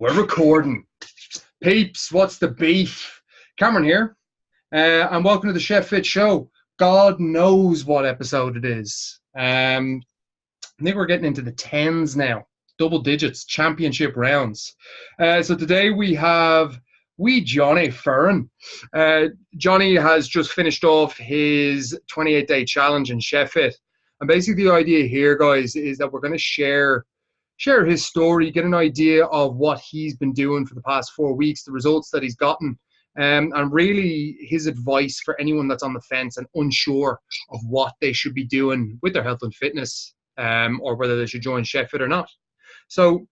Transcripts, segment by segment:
We're recording. Peeps, what's the beef? Cameron here, and welcome to the Chef Fit Show. God knows what episode it is. I think we're getting into the tens now, double digits, championship rounds. So today we have Jonny Fearon. Jonny has just finished off his 28-day challenge in Chef Fit. And basically the idea here, guys, is that we're going to share his story, get an idea of what he's been doing for the past 4 weeks, the results that he's gotten, and really his advice for anyone that's on the fence and unsure of what they should be doing with their health and fitness, or whether they should join Chef Fit or not. So,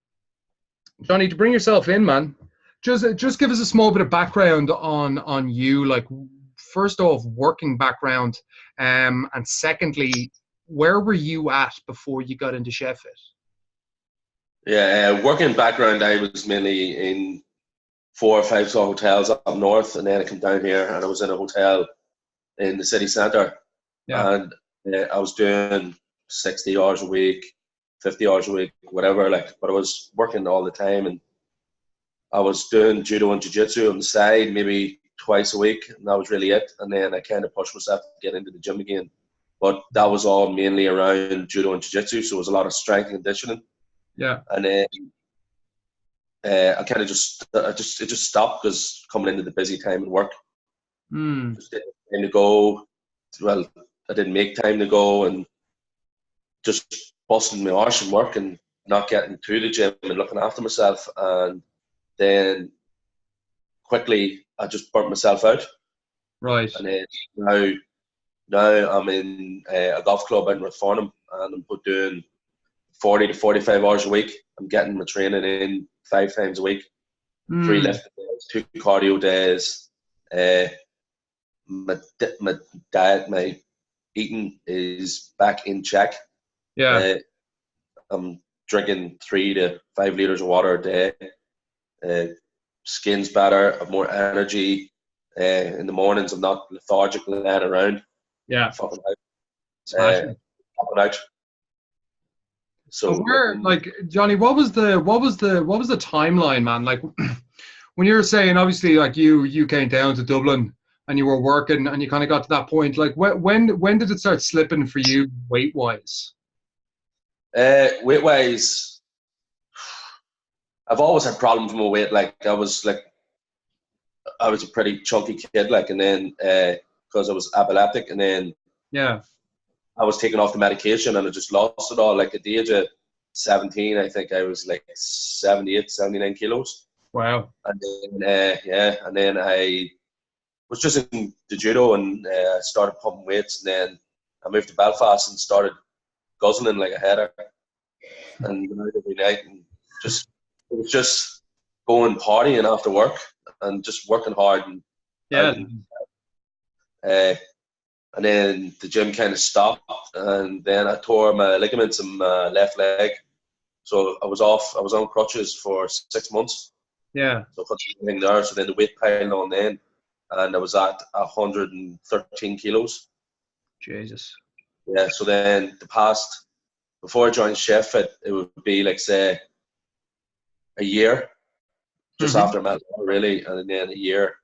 Jonny, to bring yourself in, man, just give us a small bit of background on you, like first off, working background, and secondly, where were you at before you got into Chef Fit? Yeah, working background, I was mainly in 4 or 5 star hotels up north, and then I came down here and I was in a hotel in the city centre. Yeah. And I was doing 60 hours a week, 50 hours a week, whatever, but I was working all the time, and I was doing judo and jiu-jitsu on the side maybe twice a week, and that was really it. And then I kind of pushed myself to get into the gym again, but that was all mainly around judo and jiu-jitsu, so it was a lot of strength and conditioning. Yeah. And then I kind of it just stopped because coming into the busy time at work, just didn't have time to go. Well, I didn't make time to go, and just busting my arse and work and not getting to the gym and looking after myself. And then quickly I just burnt myself out. Right. And then now I'm in a golf club out in Fearon, and I'm doing 40 to 45 hours a week. I'm getting my training in 5 times a week, 3 lifting days, 2 cardio days. My diet, my eating is back in check. Yeah. I'm drinking 3 to 5 litres of water a day. Skin's better, I have more energy. In the mornings, I'm not lethargic laying around. Yeah. Fucking out. So where, like, Jonny, what was the timeline, man? Like, when you were saying, obviously, like you came down to Dublin and you were working and you kind of got to that point. Like, when did it start slipping for you, weight wise? Weight wise, I've always had problems with my weight. I was a pretty chunky kid, and then because I was epileptic, and then yeah, I was taken off the medication and I just lost it all. At the age of 17, I think I was 78, 79 kilos. Wow. And then, and then I was just in the judo and started pumping weights. And then I moved to Belfast and started guzzling like a header. And went out every night, and it was just going partying after work and just working hard. And yeah. And then the gym kind of stopped, and then I tore my ligaments in my left leg. So I was on crutches for 6 months. Yeah. So I couldn't do anything there. So then the weight piled on then, and I was at 113 kilos. Jesus. Yeah, so then before I joined Chef Fit, it would be say a year, just after I met her, really, and then a year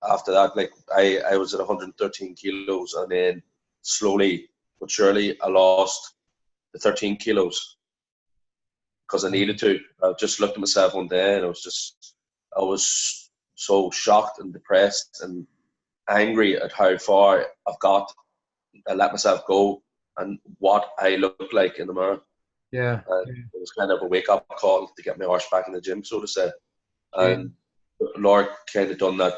after that, I was at 113 kilos, and then slowly but surely I lost the 13 kilos because I needed to. I just looked at myself one day and I was so shocked and depressed and angry at how far I've got. I let myself go and what I looked like in the mirror. Yeah. And it was kind of a wake-up call to get my arse back in the gym, so to say. And Lord kind of done that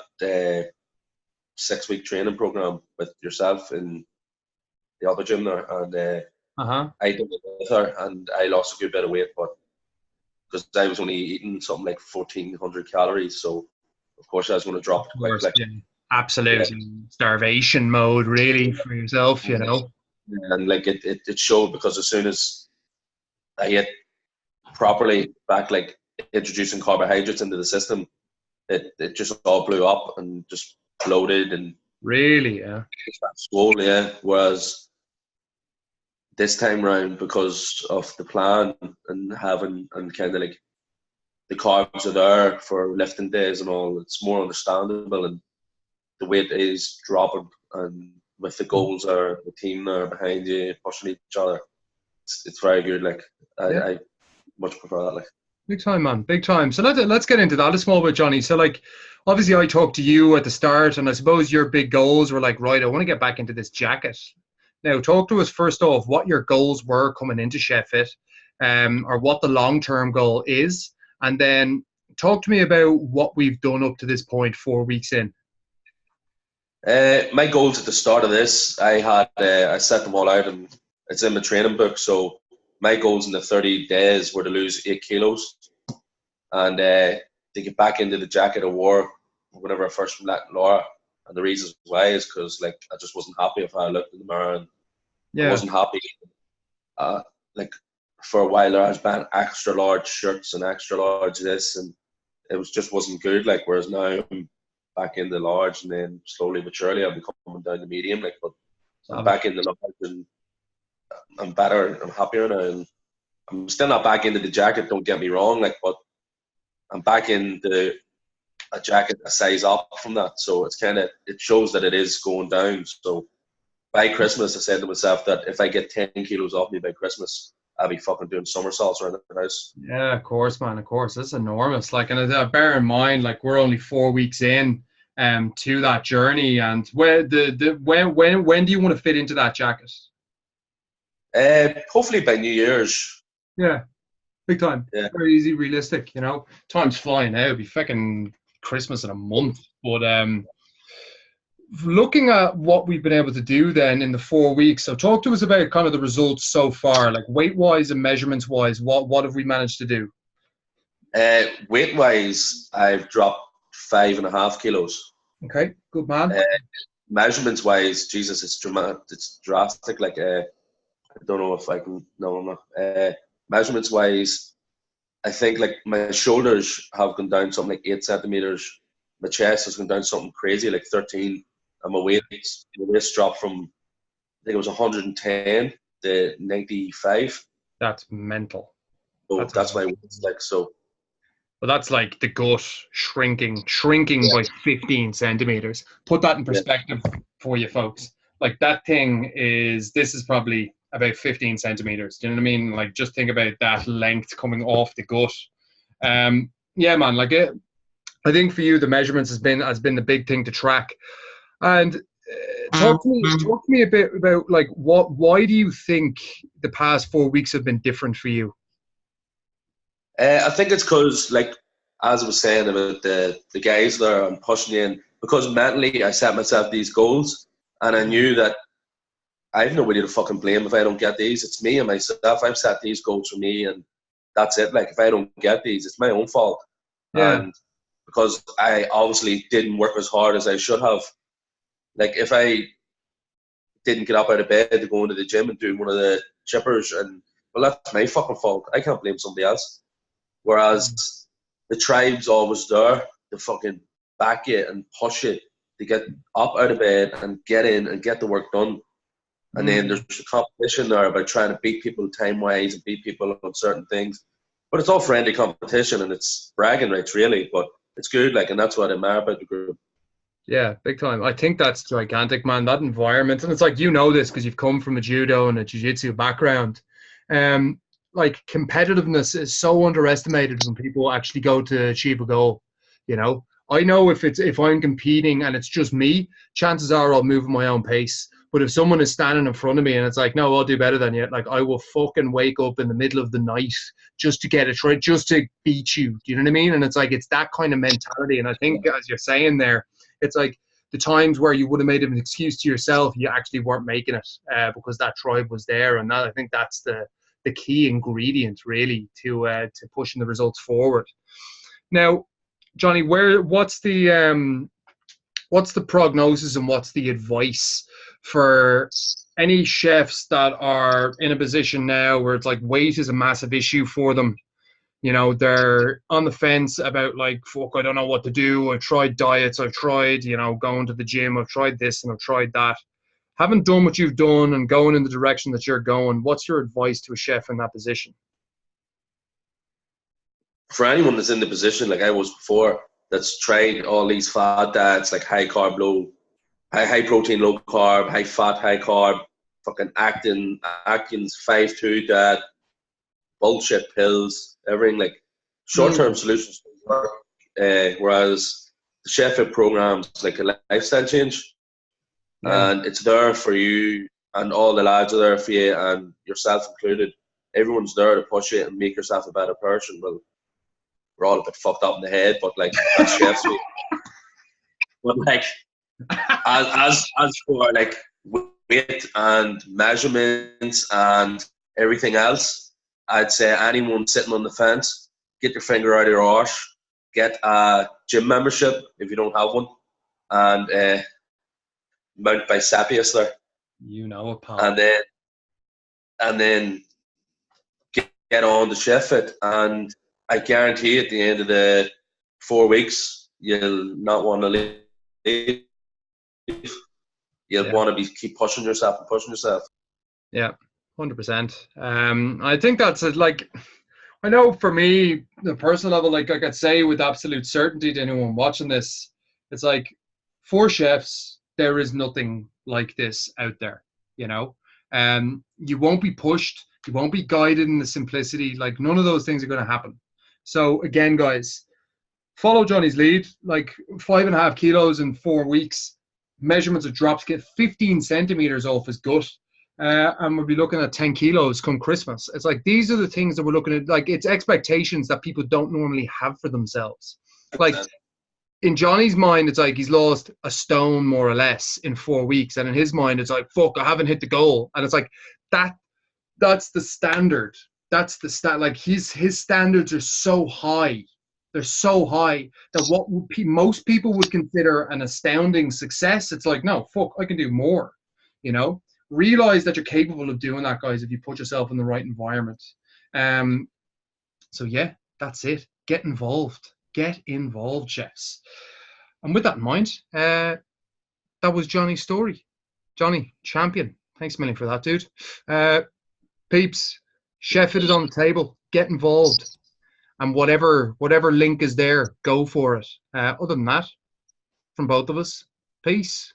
6-week training program with yourself in the other gym there, and I did it with her, and I lost a good bit of weight, but because I was only eating something like 1,400 calories, so of course I was going to drop it quite quickly. Yeah. Absolutely, starvation mode, really, for yourself, you know. And it showed, because as soon as I ate properly back, introducing carbohydrates into the system, it just all blew up and just bloated and really, yeah, swole, yeah. Whereas this time round, because of the plan and having and kind of the carbs are there for lifting days and all. It's more understandable, and the weight is dropping, and with the goals are the team there behind you pushing each other. It's very good. Like I much prefer that. Like big time, man, big time. So let's get into that a small bit, Jonny. So like, obviously, I talked to you at the start, and I suppose your big goals were like, right, I want to get back into this jacket. Now, talk to us first off what your goals were coming into Chef Fit, or what the long-term goal is, and then talk to me about what we've done up to this point, 4 weeks in. My goals at the start of this, I set them all out, and it's in my training book. So my goals in the 30 days were to lose 8 kilos, and to get back into the jacket I wore whenever I first met Laura. And the reasons why is because like I just wasn't happy with how I looked in the mirror, and I wasn't happy. Like for a while there, I was buying extra large shirts and extra large this, and it just wasn't good. Like whereas now I'm back in the large, and then slowly but surely I'll be coming down to medium. Like, but I'm back in the large, and I'm better. I'm happier now, and I'm still not back into the jacket. Don't get me wrong, like, but I'm back in a jacket a size up from that. So it's it shows that it is going down. So by Christmas, I said to myself that if I get 10 kilos off me by Christmas, I'll be fucking doing somersaults around the house. Yeah, of course, man. Of course, that's enormous. Like, and bear in mind, like we're only 4 weeks in, to that journey. And when do you want to fit into that jacket? Hopefully by New Year's. Yeah, big time. Yeah. Very easy, realistic. You know, time's flying out. It'll be fucking Christmas in a month. But looking at what we've been able to do then in the 4 weeks, so talk to us about kind of the results so far, like weight-wise and measurements-wise. What have we managed to do? Weight-wise, I've dropped 5.5 kilos. Okay, good man. Measurements-wise, Jesus, it's dramatic. It's drastic. Like I don't know if I can. No, I'm not. Measurements-wise, I think like my shoulders have gone down something like 8 centimeters. My chest has gone down something crazy like 13. And my waist dropped from, I think it was 110 to 95. That's mental. So that's my waist, like, so. But that's like the gut shrinking by 15 centimeters. Put that in perspective for you folks. Like this is probably about 15 centimeters. Do you know what I mean? Like just think about that length coming off the gut. Yeah, man, like I think for you, the measurements has been the big thing to track. And talk to me a bit about like why do you think the past 4 weeks have been different for you? I think it's because, like, as I was saying about the guys there and pushing in, because mentally I set myself these goals, and I knew that I have nobody to fucking blame if I don't get these. It's me and myself. I've set these goals for me, and that's it. Like, if I don't get these, it's my own fault. Yeah. And because I obviously didn't work as hard as I should have. Like, if I didn't get up out of bed to go into the gym and do one of the chippers, and well, that's my fucking fault. I can't blame somebody else. Whereas the tribe's always there to fucking back it and push it to get up out of bed and get in and get the work done. And then there's a competition there about trying to beat people time-wise and beat people on certain things. But it's all friendly competition, and it's bragging rights, really. But it's good, like, and that's what I admire about the group. Yeah, big time. I think that's gigantic, man, that environment. And it's like, you know this because you've come from a judo and a jiu-jitsu background. Like, competitiveness is so underestimated when people actually go to achieve a goal, you know? I know if I'm competing and it's just me, chances are I'll move at my own pace. But if someone is standing in front of me and it's like, no, I'll do better than you, like, I will fucking wake up in the middle of the night just to get it right, just to beat you. Do you know what I mean? And it's like, it's that kind of mentality. And I think, as you're saying there, it's like the times where you would have made an excuse to yourself, you actually weren't making it because that tribe was there. And that, I think that's the key ingredient, really, to pushing the results forward. Now, Jonny, what's the prognosis and what's the advice for any chefs that are in a position now where it's like weight is a massive issue for them? You know, they're on the fence about like, fuck, I don't know what to do. I've tried diets. I've tried, going to the gym. I've tried this and I've tried that. Haven't done what you've done and going in the direction that you're going. What's your advice to a chef in that position? for anyone that's in the position like I was before, that's tried all these fad diets, like high carb, high protein, low carb, high fat, high carb, fucking Atkins 5-2 diet, bullshit pills, everything, like short term solutions work. Whereas the Chef Fit program's like a lifestyle change, and it's there for you, and all the lads are there for you, and yourself included. Everyone's there to push you and make yourself a better person. Well, we're all a bit fucked up in the head, but like that's chef's way. But like as for like weight and measurements and everything else, I'd say anyone sitting on the fence, get your finger out of your arse, get a gym membership if you don't have one, and Mount Bicepius there. You know it, pal. And then get on the Chef Fit, and I guarantee at the end of the 4 weeks you'll not want to leave. You'll want to keep pushing yourself and pushing yourself. Yeah, 100%. I think that's like, I know for me, the personal level, like I could say with absolute certainty to anyone watching this, it's like for chefs, there is nothing like this out there, you know. You won't be pushed, you won't be guided in the simplicity, like none of those things are going to happen. So again, guys, follow Jonny's lead, like 5.5 kilos in 4 weeks, measurements of drops, get 15 centimeters off his gut. And we'll be looking at 10 kilos come Christmas. It's like, these are the things that we're looking at. Like, it's expectations that people don't normally have for themselves. Like, in Jonny's mind, it's like he's lost a stone more or less in 4 weeks. And in his mind, it's like, fuck, I haven't hit the goal. And it's like, that's the standard. That's the like his standards are so high. They're so high that what most people would consider an astounding success, it's like, no, fuck, I can do more, you know? Realize that you're capable of doing that, guys, if you put yourself in the right environment. So yeah, that's it. Get involved. Get involved, chefs. And with that in mind, that was Jonny's story. Jonny, champion. Thanks a million for that, dude. Peeps, Chef Fit is on the table. Get involved. And whatever link is there, go for it. Other than that, from both of us, peace.